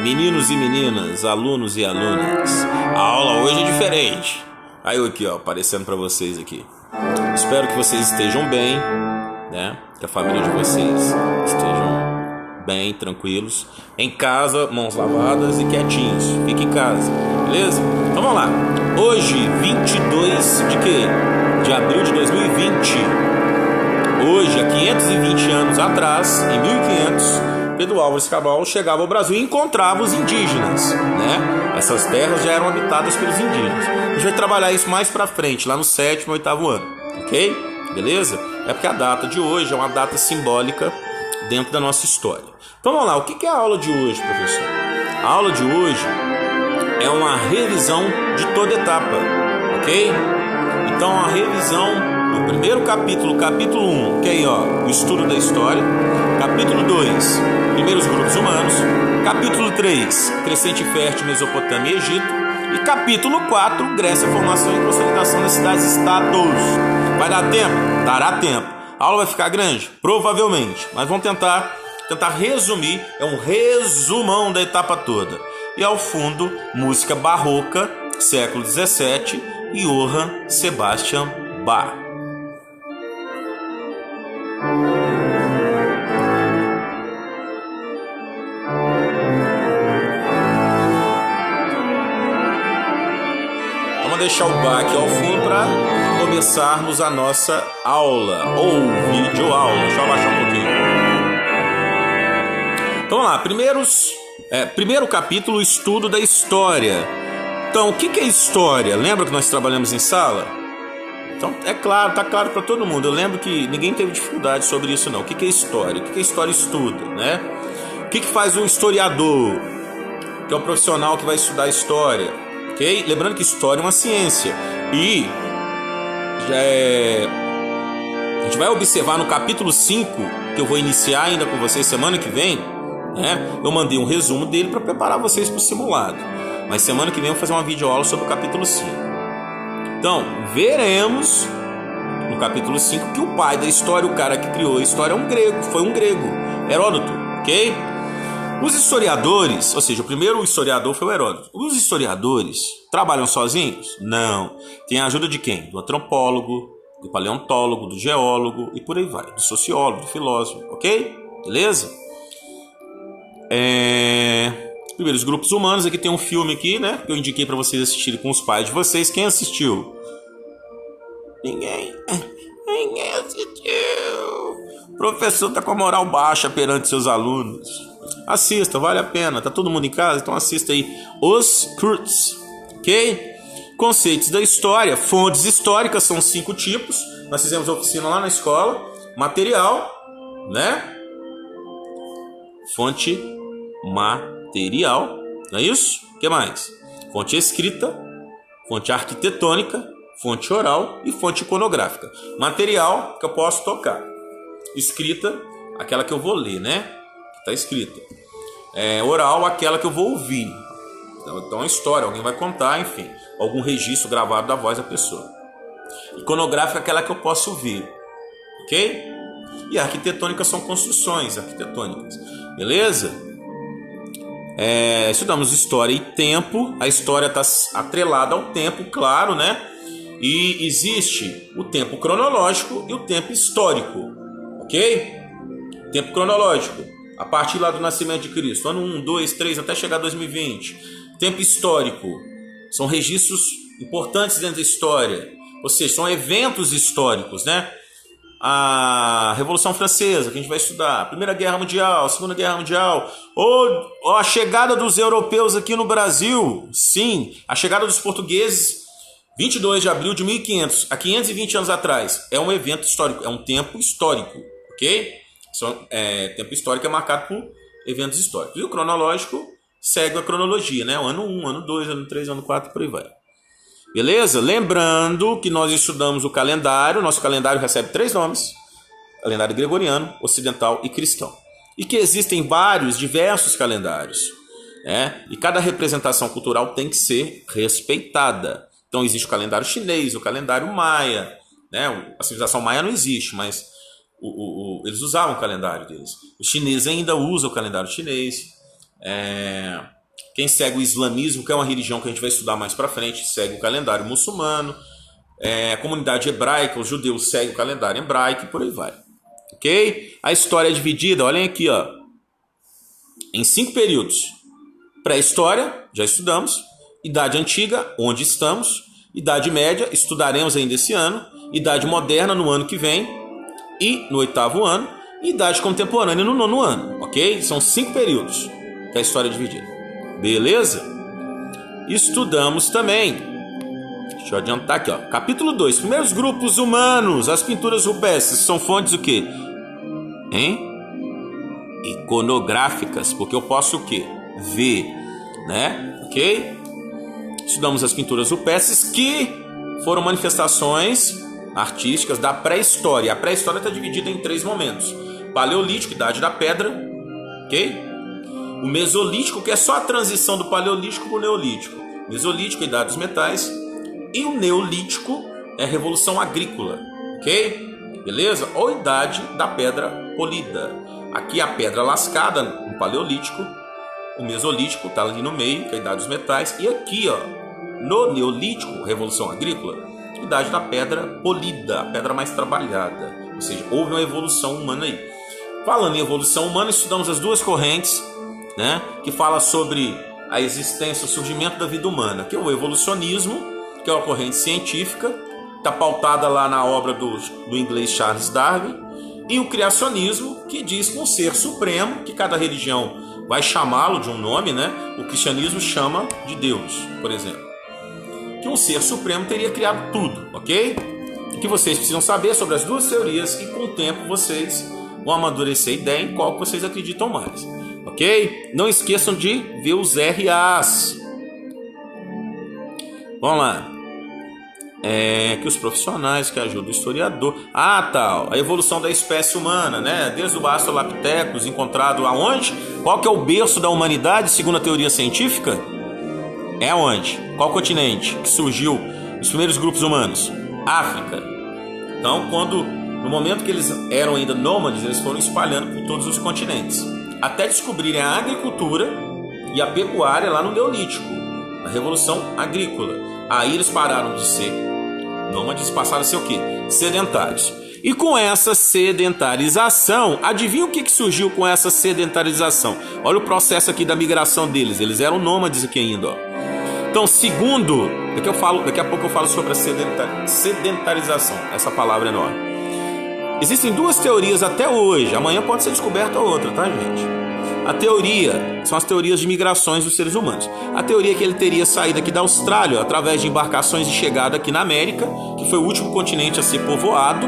Meninos e meninas, alunos e alunas, a aula hoje é diferente. Aí eu aqui, ó, aparecendo para vocês aqui. Espero que vocês estejam bem, né? Que a família de vocês estejam bem, tranquilos, em casa, mãos lavadas e quietinhos. Fique em casa, beleza? Então vamos lá. Hoje, 22 de quê? De abril de 2020. Hoje, há 520 anos atrás, em 1500, Pedro Álvares Cabral chegava ao Brasil e encontrava os indígenas, né? Essas terras já eram habitadas pelos indígenas. A gente vai trabalhar isso mais pra frente, lá no 7º, 8º ano, ok? Beleza? É porque a data de hoje é uma data simbólica dentro da nossa história. Então vamos lá, o que é a aula de hoje, professor? A aula de hoje é uma revisão de toda etapa, ok? Então a revisão do primeiro capítulo, capítulo 1, que é aí, ó, o estudo da história. Capítulo 2, primeiros grupos humanos. Capítulo 3, crescente fértil, Mesopotâmia e Egito. E capítulo 4, Grécia, formação e consolidação das cidades-estados. Vai dar tempo? Dará tempo. A aula vai ficar grande? Provavelmente. Mas vamos tentar resumir. É um resumão da etapa toda. E ao fundo, música barroca, século XVII, Johann Sebastian Bach. Vamos deixar o Bach aqui ao fundo para começarmos a nossa aula ou videoaula. Deixa eu abaixar um pouquinho. Então vamos lá, primeiro capítulo, estudo da história. Então, o que é história? Lembra que nós trabalhamos em sala? Então, é claro, tá claro para todo mundo. Eu lembro que ninguém teve dificuldade sobre isso, não. O que é história? O que a história estuda, né? O que faz um historiador? Que é o profissional que vai estudar a história, ok? Lembrando que história é uma ciência. E a gente vai observar no capítulo 5, que eu vou iniciar ainda com vocês semana que vem, né? Eu mandei um resumo dele para preparar vocês para o simulado. Mas semana que vem eu vou fazer uma videoaula sobre o capítulo 5. Então, veremos no capítulo 5 que o pai da história, o cara que criou a história, foi um grego, Heródoto, ok? Os historiadores, ou seja, o primeiro historiador foi o Heródoto. Os historiadores trabalham sozinhos? Não. Tem a ajuda de quem? Do antropólogo, do paleontólogo, do geólogo e por aí vai. Do sociólogo, do filósofo, ok? Beleza? Primeiros grupos humanos, aqui tem um filme aqui, né, que eu indiquei para vocês assistirem com os pais de vocês. Quem assistiu? Ninguém assistiu. O professor tá com a moral baixa perante seus alunos. Assista, vale a pena. Tá todo mundo em casa? Então assista aí Os Kurtz, ok? Conceitos da história. Fontes históricas são 5 tipos. Nós fizemos a oficina lá na escola. Material, né? Fonte material, não é isso? O que mais? Fonte escrita, fonte arquitetônica, fonte oral e fonte iconográfica. Material que eu posso tocar. Escrita, aquela que eu vou ler, né? Que está escrita. Oral, aquela que eu vou ouvir. Então, uma história, alguém vai contar, enfim. Algum registro gravado da voz da pessoa. Iconográfica, aquela que eu posso ver. Ok? E arquitetônica são construções arquitetônicas. Beleza? Estudamos história e tempo. A história está atrelada ao tempo, claro, né? E existe o tempo cronológico e o tempo histórico, ok? Tempo cronológico, a partir lá do nascimento de Cristo, ano 1, 2, 3, até chegar a 2020. Tempo histórico, são registros importantes dentro da história, ou seja, são eventos históricos, né? A Revolução Francesa, que a gente vai estudar, Primeira Guerra Mundial, Segunda Guerra Mundial, ou a chegada dos europeus aqui no Brasil, sim, a chegada dos portugueses, 22 de abril de 1500, há 520 anos atrás, é um evento histórico, é um tempo histórico, ok? Tempo histórico é marcado por eventos históricos, e o cronológico segue a cronologia, né? O ano 1, ano 2, ano 3, ano 4, por aí vai. Beleza? Lembrando que nós estudamos o calendário. Nosso calendário recebe 3 nomes: calendário gregoriano, ocidental e cristão. E que existem diversos calendários, né? E cada representação cultural tem que ser respeitada. Então existe o calendário chinês, o calendário maia, né? A civilização maia não existe, mas eles usavam o calendário deles. O chinês ainda usa o calendário chinês. Quem segue o islamismo, que é uma religião que a gente vai estudar mais para frente, segue o calendário muçulmano. A comunidade hebraica, os judeus seguem o calendário hebraico e por aí vai. Ok? A história é dividida, olhem aqui, ó, em 5 períodos. Pré-história, já estudamos. Idade Antiga, onde estamos. Idade Média, estudaremos ainda esse ano. Idade Moderna, no ano que vem e no 8º ano. E Idade Contemporânea, no 9º ano. Ok? São 5 períodos que a história é dividida. Beleza? Estudamos também. Deixa eu adiantar aqui, ó. Capítulo 2. Primeiros grupos humanos. As pinturas rupestres são fontes o quê? Iconográficas. Porque eu posso o quê? Ver. Né? Ok? Estudamos as pinturas rupestres que foram manifestações artísticas da pré-história. A pré-história está dividida em 3 momentos. Paleolítico, Idade da Pedra. Ok? O Mesolítico, que é só a transição do Paleolítico para o Neolítico. Mesolítico, Idade dos Metais. E o Neolítico é a Revolução Agrícola. Ok? Beleza? Ou Idade da Pedra Polida. Aqui a pedra lascada no Paleolítico. O Mesolítico está ali no meio, que é a Idade dos Metais. E aqui, ó, no Neolítico, Revolução Agrícola, Idade da Pedra Polida, a pedra mais trabalhada. Ou seja, houve uma evolução humana aí. Falando em evolução humana, estudamos as 2 correntes, né, que fala sobre a existência, o surgimento da vida humana, que é o evolucionismo, que é uma corrente científica, está pautada lá na obra do inglês Charles Darwin, e o criacionismo, que diz que um ser supremo, que cada religião vai chamá-lo de um nome, né? O cristianismo chama de Deus, por exemplo. Que um ser supremo teria criado tudo, ok? O que vocês precisam saber sobre as 2 teorias e com o tempo vocês vão amadurecer a ideia em qual vocês acreditam mais, ok? Não esqueçam de ver os RAs. Vamos lá. Que os profissionais que ajudam o historiador. A evolução da espécie humana, né? Desde o Australopithecus, encontrado aonde? Qual que é o berço da humanidade, segundo a teoria científica? É aonde? Qual continente que surgiu os primeiros grupos humanos? África. Então, no momento que eles eram ainda nômades, eles foram espalhando por todos os continentes, até descobrirem a agricultura e a pecuária lá no Neolítico, na Revolução Agrícola. Aí eles pararam de ser nômades, passaram a ser o quê? Sedentários. E com essa sedentarização, adivinha o que surgiu com essa sedentarização? Olha o processo aqui da migração deles. Eles eram nômades aqui ainda, ó. Então, segundo, daqui a pouco eu falo sobre a sedentarização. Essa palavra é enorme. Existem 2 teorias até hoje. Amanhã pode ser descoberta outra, tá, gente? A teoria são as teorias de migrações dos seres humanos. A teoria é que ele teria saído aqui da Austrália através de embarcações e chegado aqui na América, que foi o último continente a ser povoado.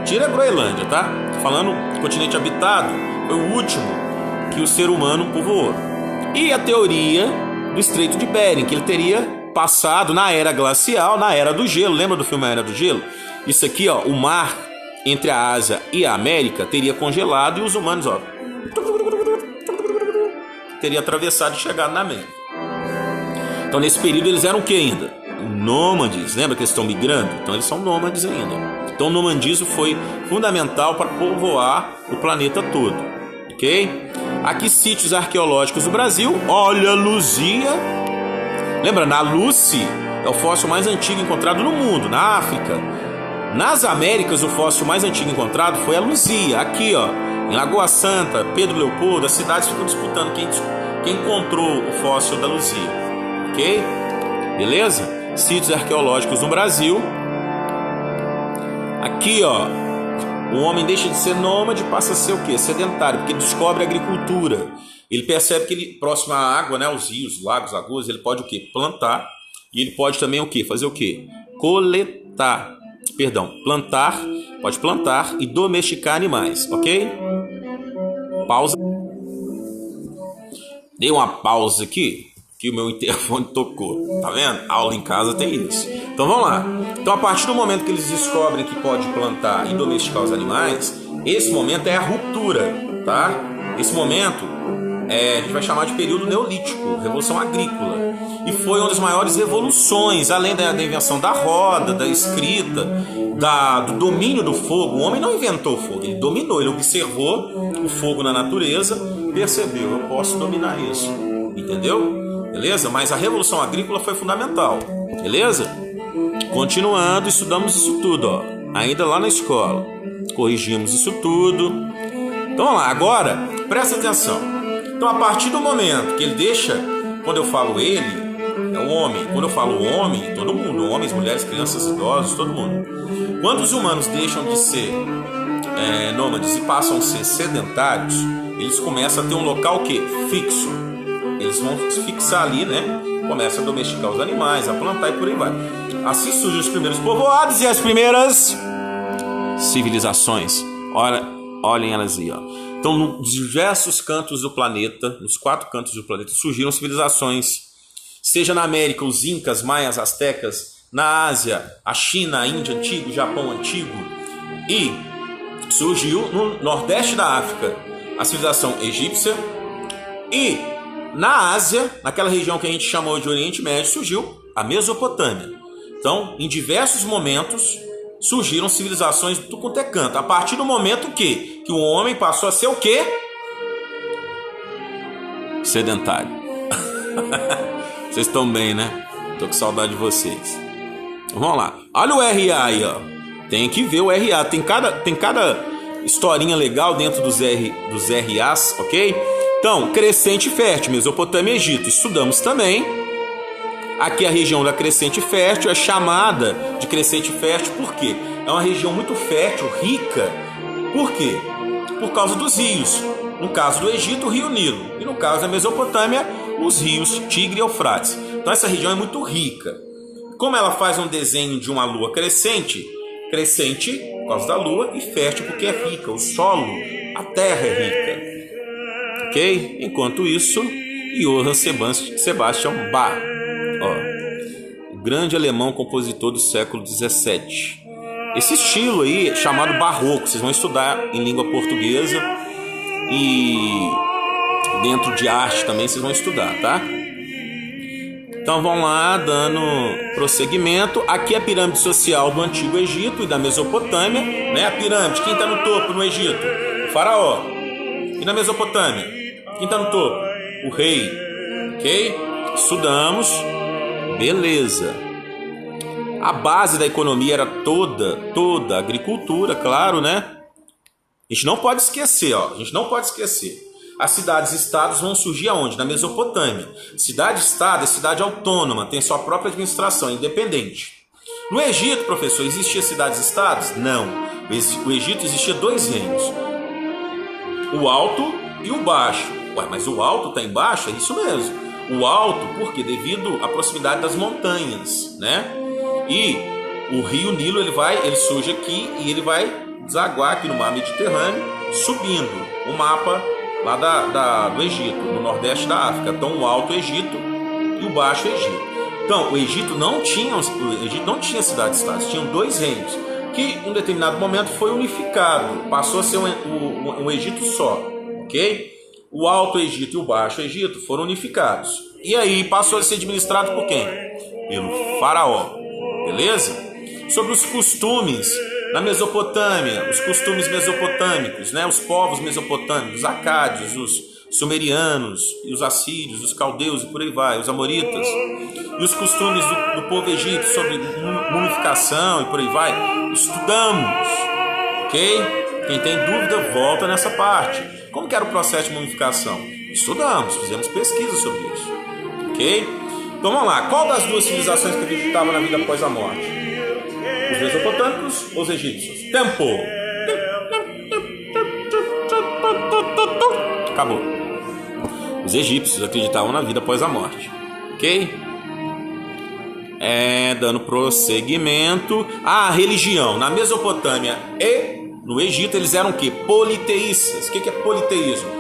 Tira a Groenlândia, tá? Tô falando do continente habitado, foi o último que o ser humano povoou. E a teoria do Estreito de Bering, que ele teria passado na Era Glacial, na Era do Gelo. Lembra do filme A Era do Gelo? Isso aqui, ó, o mar entre a Ásia e a América teria congelado e os humanos, ó, teria atravessado e chegado na América. Então nesse período eles eram o que ainda? Nômades. Lembra que eles estão migrando? Então eles são nômades ainda. Então o nomandismo foi fundamental para povoar o planeta todo, ok? Aqui sítios arqueológicos do Brasil. Olha, Luzia. Lembra, na Lucy é o fóssil mais antigo encontrado no mundo, na África. Nas Américas o fóssil mais antigo encontrado foi a Luzia, aqui, ó, em Lagoa Santa, Pedro Leopoldo. As cidades ficam disputando quem encontrou o fóssil da Luzia, ok? Beleza? Sítios arqueológicos no Brasil. Aqui, ó, o homem deixa de ser nômade e passa a ser o quê? Sedentário, porque ele descobre a agricultura. Ele percebe que ele, próximo à água, né, os rios, lagos, lagoas, ele pode o quê? Plantar. E ele pode também o quê? Fazer o quê? Plantar, pode plantar e domesticar animais, ok? Pausa. Dei uma pausa aqui, que o meu interfone tocou. Tá vendo? Aula em casa tem isso. Então vamos lá. Então a partir do momento que eles descobrem que pode plantar e domesticar os animais, esse momento é a ruptura, tá? Esse momento a gente vai chamar de período neolítico, revolução agrícola. E foi uma das maiores revoluções, além da invenção da roda, da escrita, do domínio do fogo. O homem não inventou o fogo, ele dominou, ele observou o fogo na natureza, percebeu, eu posso dominar isso, entendeu? Beleza? Mas a Revolução Agrícola foi fundamental, beleza? Continuando, estudamos isso tudo, ó, ainda lá na escola, corrigimos isso tudo. Então vamos lá, agora, presta atenção. Então a partir do momento que ele deixa, quando eu falo ele, é o homem, quando eu falo homem, todo mundo, homens, mulheres, crianças, idosos, todo mundo. Quando os humanos deixam de ser nômades e passam a ser sedentários, eles começam a ter um local o quê? Fixo. Eles vão se fixar ali, né? Começam a domesticar os animais, a plantar e por aí vai. Assim surgem os primeiros povoados e as primeiras civilizações. Olhem elas aí, ó. Então, nos diversos cantos do planeta, nos 4 cantos do planeta, surgiram civilizações. Seja na América, os Incas, Maias, Astecas. Na Ásia, a China, a Índia antigo, o Japão antigo. E surgiu no nordeste da África a civilização egípcia. E na Ásia, naquela região que a gente chamou de Oriente Médio, surgiu a Mesopotâmia. Então, em diversos momentos, surgiram civilizações do quanto é canto. A partir do momento que o homem passou a ser o quê? Sedentário. Vocês estão bem, né? Tô com saudade de vocês. Vamos lá. Olha o RA aí, ó. Tem que ver o RA. Tem cada historinha legal dentro dos RAs, ok? Então, crescente fértil, Mesopotâmia e Egito. Estudamos também. Aqui a região da crescente fértil é chamada de crescente fértil por quê? É uma região muito fértil, rica. Por quê? Por causa dos rios. No caso do Egito, o rio Nilo. E no caso da Mesopotâmia, os rios Tigre e Eufrates. Então essa região é muito rica. Como ela faz um desenho de uma lua crescente por causa da lua e fértil porque é rica. O solo, a terra é rica. Ok? Enquanto isso, Johann Sebastian Bach, ó, o grande alemão compositor do século XVII. Esse estilo aí, chamado barroco, vocês vão estudar em língua portuguesa e dentro de arte também vocês vão estudar, tá? Então vamos lá, dando prosseguimento. Aqui é a pirâmide social do Antigo Egito e da Mesopotâmia, né? A pirâmide, quem está no topo no Egito? O faraó. E na Mesopotâmia? Quem está no topo? O rei. Ok? Estudamos. Beleza. A base da economia era toda a agricultura, claro, né? A gente não pode esquecer, ó. A gente não pode esquecer. As cidades-estados vão surgir aonde? Na Mesopotâmia. Cidade-estado é cidade autônoma, tem sua própria administração, independente. No Egito, professor, existia cidades-estados? Não. O Egito existia 2 reinos. O alto e o baixo. Ué, mas o alto está embaixo? É isso mesmo. O alto, por quê? Devido à proximidade das montanhas, né? E o rio Nilo, ele surge aqui e ele vai desaguar aqui no mar Mediterrâneo, subindo o mapa lá do Egito, no nordeste da África. Então o Alto Egito e o Baixo Egito. Então o Egito não tinha cidades-estados, tinham 2 reinos, que em um determinado momento foi unificado, passou a ser um Egito só, ok? O Alto Egito e o Baixo Egito foram unificados. E aí passou a ser administrado por quem? Pelo faraó, beleza? Sobre os costumes na Mesopotâmia, os costumes mesopotâmicos, né? Os povos mesopotâmicos, os acádios, os sumerianos, e os assírios, os caldeus e por aí vai, os amoritas. E os costumes do povo egípcio sobre mumificação e por aí vai, estudamos, ok? Quem tem dúvida, volta nessa parte. Como que era o processo de mumificação? Estudamos, fizemos pesquisa sobre isso, ok? Então vamos lá, qual das 2 civilizações que acreditavam na vida após a morte? Os mesopotâmicos ou os egípcios? Tempo! Acabou. Os egípcios acreditavam na vida após a morte. Ok? Dando prosseguimento. A religião. Na Mesopotâmia e no Egito eles eram o quê? Politeístas. O que é politeísmo?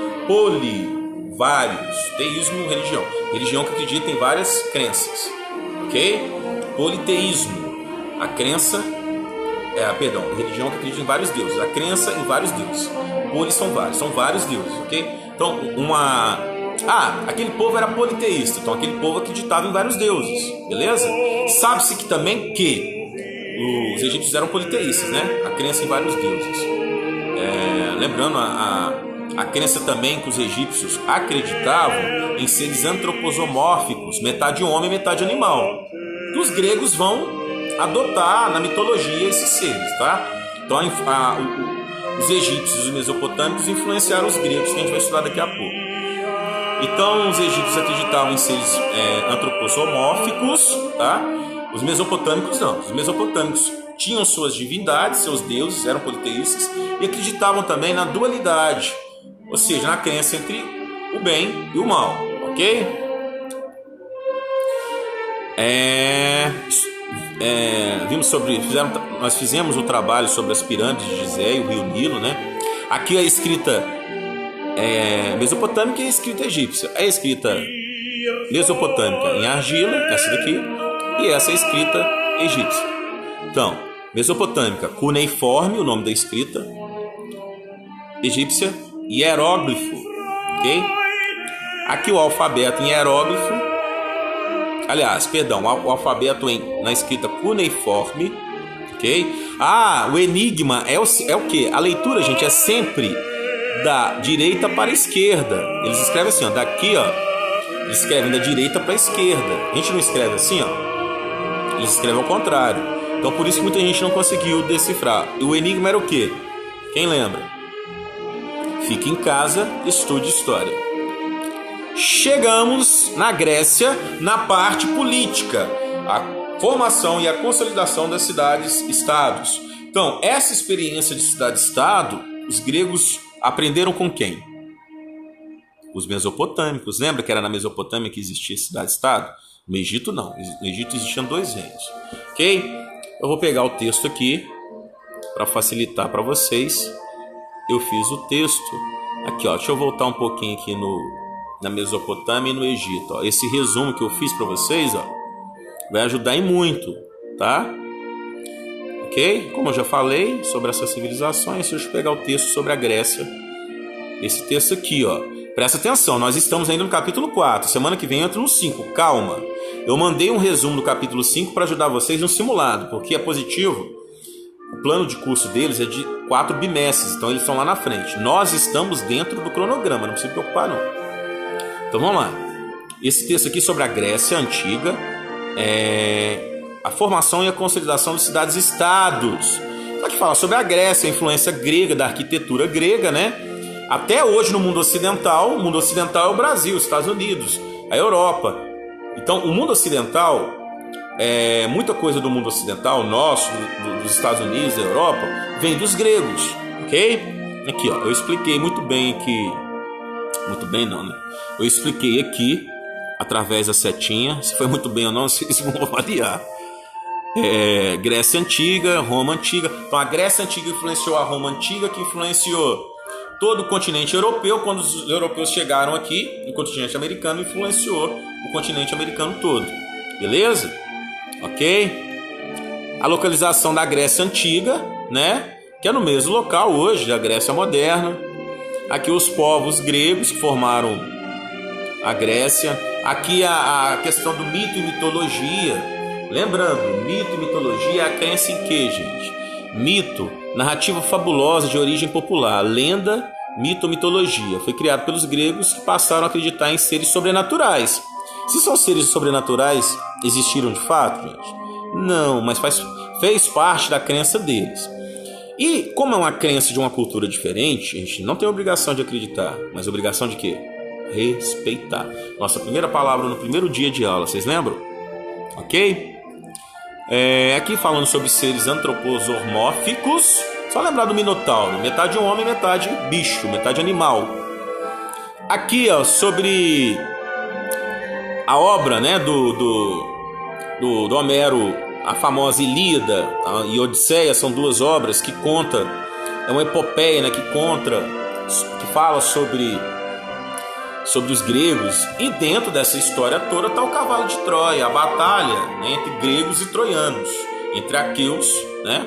Vários. Teísmo, religião. Religião que acredita em várias crenças. Ok? Politeísmo. A crença, religião que acredita em vários deuses. A crença em vários deuses. Polis são vários deuses, ok? Então, aquele povo era politeísta. Então, aquele povo acreditava em vários deuses, beleza? Sabe-se que também que os egípcios eram politeístas, né? A crença em vários deuses. Lembrando a a crença também que os egípcios acreditavam em seres antroposomórficos, metade homem, metade animal, que os gregos vão adotar na mitologia esses seres, tá? Então os egípcios e os mesopotâmicos influenciaram os gregos, que a gente vai estudar daqui a pouco. Então os egípcios acreditavam em seres antroposomórficos, tá? Os mesopotâmicos não. Os mesopotâmicos tinham suas divindades, seus deuses, eram politeístas e acreditavam também na dualidade, ou seja, na crença entre o bem e o mal, ok? Nós fizemos o trabalho sobre as pirâmides de Gizé e o rio Nilo, né? Aqui a escrita mesopotâmica e a escrita egípcia. A escrita mesopotâmica em argila, essa daqui, e essa é a escrita egípcia. Então, mesopotâmica, cuneiforme, o nome da escrita. Egípcia, hieróglifo, ok? Aqui o alfabeto em hieróglifo. Aliás, perdão, o alfabeto na escrita cuneiforme, ok? O enigma é o quê? A leitura, gente, é sempre da direita para a esquerda. Eles escrevem assim, ó, daqui, ó. Eles escrevem da direita para a esquerda. A gente não escreve assim, ó. Eles escrevem ao contrário. Então, por isso que muita gente não conseguiu decifrar. E o enigma era o quê? Quem lembra? Fique em casa, estude história. Chegamos na Grécia, na parte política, a formação e a consolidação das cidades-estados. Então, essa experiência de cidade-estado, os gregos aprenderam com quem? Os mesopotâmicos. Lembra que era na Mesopotâmia que existia cidade-estado? No Egito não. No Egito existiam 2 reinos. Ok? Eu vou pegar o texto aqui para facilitar para vocês. Eu fiz o texto aqui, ó. Deixa eu voltar um pouquinho aqui na Mesopotâmia e no Egito, ó. Esse resumo que eu fiz para vocês, ó, vai ajudar em muito, tá? Ok? Como eu já falei sobre essas civilizações, deixa eu pegar o texto sobre a Grécia. Esse texto aqui, ó. Presta atenção, nós estamos ainda no capítulo 4. Semana que vem eu entro no 5. Calma. Eu mandei um resumo do capítulo 5 para ajudar vocês no simulado, porque é positivo. O plano de curso deles é de 4 bimestres, então eles estão lá na frente. Nós estamos dentro do cronograma, não precisa se preocupar não. Então vamos lá. Esse texto aqui sobre a Grécia Antiga, a formação e a consolidação de cidades-estados. Aqui fala sobre a Grécia, a influência grega, da arquitetura grega, né? Até hoje no mundo ocidental é o Brasil, os Estados Unidos, a Europa. Então o mundo ocidental, muita coisa do mundo ocidental, nosso, dos Estados Unidos, da Europa, vem dos gregos, ok? Aqui, ó, eu expliquei muito bem aqui. Muito bem não, né? Eu expliquei aqui, através da setinha, se foi muito bem ou não, vocês vão avaliar. Grécia Antiga, Roma Antiga. Então a Grécia Antiga influenciou a Roma Antiga, que influenciou todo o continente europeu. Quando os europeus chegaram aqui, o continente americano influenciou o continente americano todo. Beleza? Ok? A localização da Grécia Antiga, né? Que é no mesmo local hoje da Grécia moderna. Aqui os povos gregos que formaram a Grécia. Aqui a questão do mito e mitologia. Lembrando, mito e mitologia é a crença em quê, gente? Mito, narrativa fabulosa de origem popular. Lenda, mito ou mitologia. Foi criado pelos gregos que passaram a acreditar em seres sobrenaturais. Se são seres sobrenaturais, existiram de fato, gente? Não, mas fez parte da crença deles. E como é uma crença de uma cultura diferente, a gente não tem obrigação de acreditar, mas obrigação de quê? Respeitar. Nossa primeira palavra no primeiro dia de aula, vocês lembram? Ok? Aqui falando sobre seres antroposomórficos, só lembrar do Minotauro, metade homem, metade bicho, metade animal. Aqui, ó, sobre a obra, né, do Homero, a famosa Ilíada e Odisseia, são 2 obras que conta, é uma epopeia, né, que fala sobre os gregos, e dentro dessa história toda está o cavalo de Troia, a batalha, né, entre gregos e troianos, entre aqueus, né,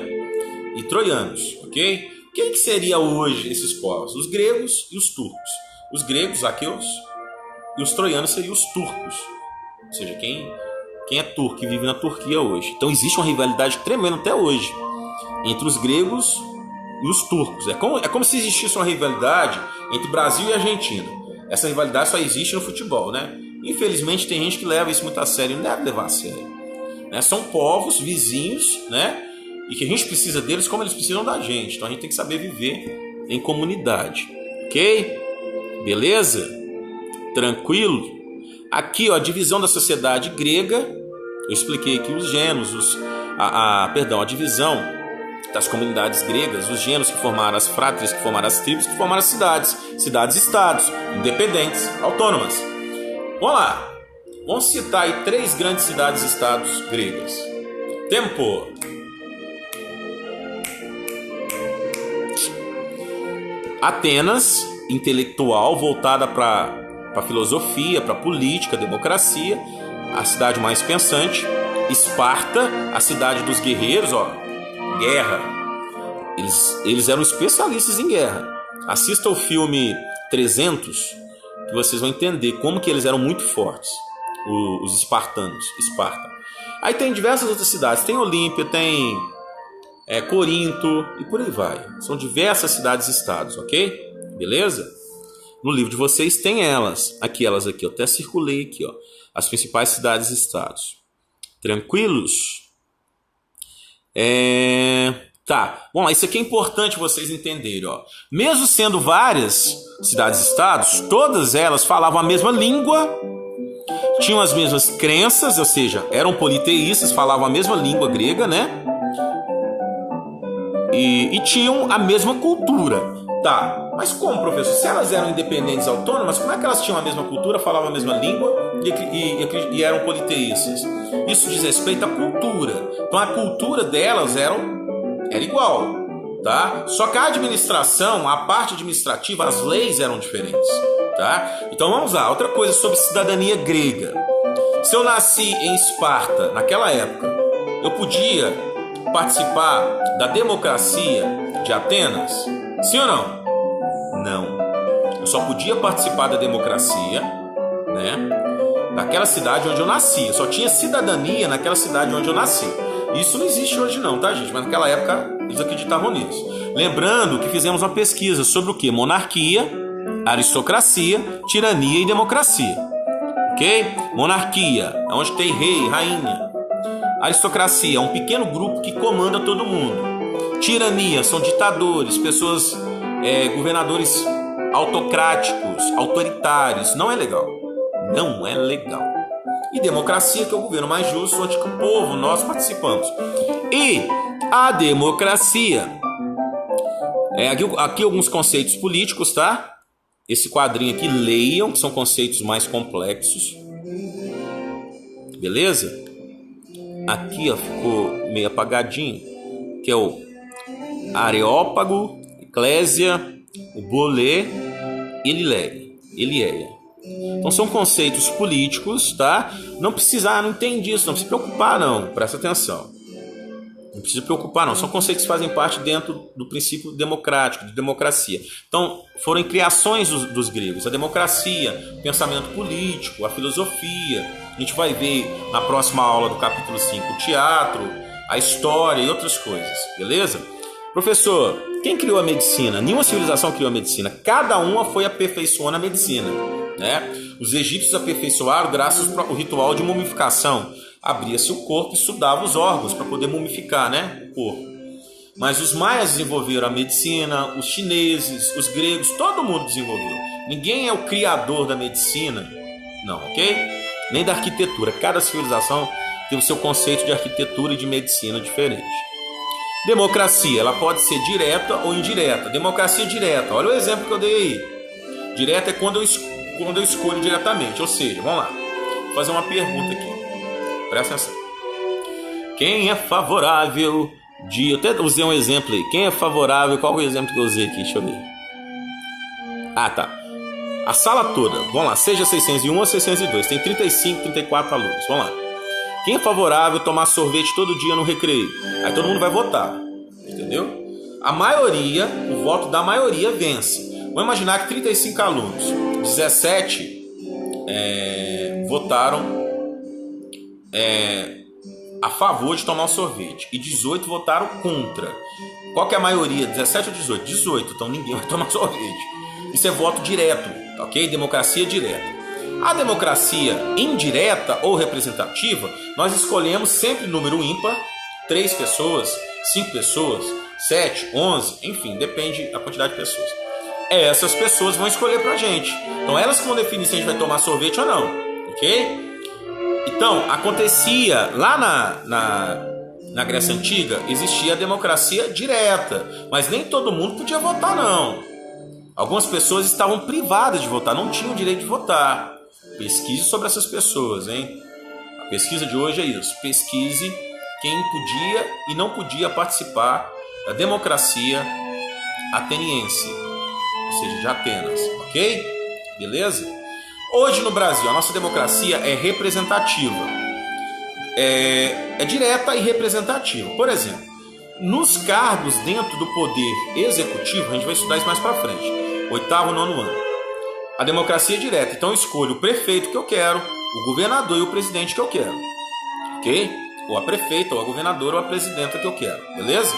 e troianos, ok? Quem que seria hoje esses povos? Os gregos e os turcos. Os gregos, aqueus, e os troianos seriam os turcos, ou seja, quem é turco e vive na Turquia hoje. Então existe uma rivalidade tremenda até hoje entre os gregos e os turcos. É como se existisse uma rivalidade entre Brasil e Argentina. Essa rivalidade só existe no futebol, né? Infelizmente tem gente que leva isso muito a sério, não deve levar a sério. Né? São povos vizinhos, né? E que a gente precisa deles como eles precisam da gente. Então a gente tem que saber viver em comunidade. Ok? Beleza? Tranquilo? Aqui, ó, a divisão da sociedade grega. Eu expliquei aqui os gêneros, a divisão das comunidades gregas, os gêneros que formaram as fráteres, que formaram as tribos, que formaram as cidades, cidades-estados, independentes, autônomas. Vamos lá. Vamos citar aí 3 grandes cidades-estados gregas. Tempo. Atenas, intelectual, voltada para filosofia, para política, democracia, a cidade mais pensante. Esparta, a cidade dos guerreiros, ó, guerra. Eles eram especialistas em guerra. Assista o filme 300, que vocês vão entender como que eles eram muito fortes, os espartanos, Esparta. Aí tem diversas outras cidades, tem Olímpia, tem Corinto e por aí vai. São diversas cidades-estados, ok? Beleza? No livro de vocês tem elas aqui, eu até circulei aqui, ó, as principais cidades-estados. Tranquilos? Tá, bom, isso aqui é importante vocês entenderem, ó. Mesmo sendo várias cidades-estados, todas elas falavam a mesma língua, tinham as mesmas crenças, ou seja, eram politeístas, falavam a mesma língua grega, né? E tinham a mesma cultura. Tá, mas como, professor? Se elas eram independentes autônomas, como é que elas tinham a mesma cultura, falavam a mesma língua e eram politeístas? Isso diz respeito à cultura. Então a cultura delas era igual, tá? Só que a administração, a parte administrativa, as leis eram diferentes, tá? Então vamos lá, outra coisa sobre cidadania grega. Se eu nasci em Esparta, naquela época, eu podia participar da democracia de Atenas? Sim ou não? Não. Eu só podia participar da democracia, né, daquela cidade onde eu nasci. Eu só tinha cidadania naquela cidade onde eu nasci. Isso não existe hoje não, tá, gente? Mas naquela época eles acreditavam nisso. Lembrando que fizemos uma pesquisa sobre o que? Monarquia, aristocracia, tirania e democracia. Ok? Monarquia, onde tem rei, rainha. Aristocracia, um pequeno grupo que comanda todo mundo. Tirania, são ditadores, pessoas, governadores autocráticos, autoritários. Não é legal. Não é legal. E democracia, que é o governo mais justo, onde o povo, nós participamos. E a democracia. Aqui alguns conceitos políticos, tá? Esse quadrinho aqui, leiam, que são conceitos mais complexos. Beleza? Aqui, ó, ficou meio apagadinho, que é o Areópago, Eclésia, o Bolé e Eliéia. Então são conceitos políticos, tá? Não entende isso, não precisa preocupar não, presta atenção. Não precisa preocupar não, são conceitos que fazem parte dentro do princípio democrático, de democracia. Então foram criações dos gregos, a democracia, o pensamento político, a filosofia. A gente vai ver na próxima aula do capítulo 5 o teatro, a história e outras coisas, beleza? Professor, quem criou a medicina? Nenhuma civilização criou a medicina. Cada uma foi aperfeiçoando a medicina, né? Os egípcios aperfeiçoaram graças ao ritual de mumificação. Abria-se o corpo e estudava os órgãos para poder mumificar, né, o corpo. Mas os maias desenvolveram a medicina, os chineses, os gregos, todo mundo desenvolveu. Ninguém é o criador da medicina, não, ok? Nem da arquitetura. Cada civilização teve o seu conceito de arquitetura e de medicina diferente. Democracia, ela pode ser direta ou indireta. Democracia direta, olha o exemplo que eu dei aí. Direta é quando eu escolho diretamente, ou seja, vamos lá, vou fazer uma pergunta aqui. Presta atenção. Quem é favorável de... Eu até usei um exemplo aí. Quem é favorável... Qual é o exemplo que eu usei aqui? Deixa eu ver. Ah, tá. A sala toda. Vamos lá. Seja 601 ou 602. Tem 35, 34 alunos. Vamos lá. Quem é favorável a tomar sorvete todo dia no recreio? Aí todo mundo vai votar. Entendeu? A maioria, o voto da maioria vence. Vamos imaginar que 35 alunos. 17 votaram a favor de tomar o sorvete e 18 votaram contra. Qual que é a maioria? 17 ou 18? 18, então ninguém vai tomar sorvete. Isso é voto direto, ok? Democracia direta. A democracia indireta ou representativa, nós escolhemos sempre número ímpar, 3 pessoas, 5 pessoas, 7, 11, enfim, depende da quantidade de pessoas. Essas pessoas vão escolher pra gente. Então elas que vão definir se a gente vai tomar sorvete ou não, ok? Então, acontecia lá na Grécia Antiga, existia a democracia direta, mas nem todo mundo podia votar, não. Algumas pessoas estavam privadas de votar, não tinham o direito de votar. Pesquise sobre essas pessoas, hein? A pesquisa de hoje é isso. Pesquise quem podia e não podia participar da democracia ateniense, ou seja, de Atenas, ok? Beleza? Hoje no Brasil, a nossa democracia é representativa. É direta e representativa. Por exemplo, nos cargos dentro do poder executivo, a gente vai estudar isso mais para frente, 8º, 9º ano. A democracia é direta, então eu escolho o prefeito que eu quero, o governador e o presidente que eu quero, ok? Ou a prefeita, ou a governadora, ou a presidenta que eu quero, beleza?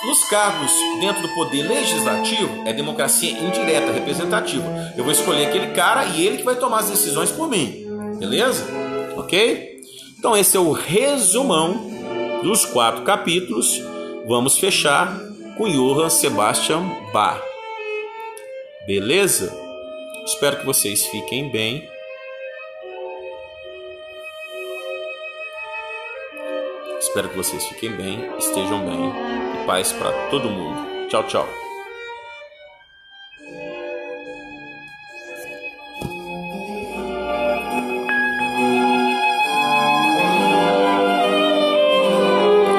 Nos cargos dentro do poder legislativo, é democracia indireta, representativa. Eu vou escolher aquele cara e ele que vai tomar as decisões por mim, beleza? Ok? Então esse é o resumão dos 4 capítulos. Vamos fechar com Johann Sebastian Bach. Beleza? Espero que vocês fiquem bem. Espero que vocês fiquem bem, estejam bem e paz para todo mundo. Tchau, tchau.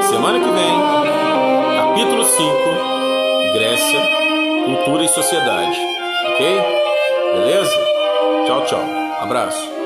Semana que vem, capítulo 5, Grécia, Cultura e Sociedade. Ok? Beleza? Tchau, tchau. Abraço.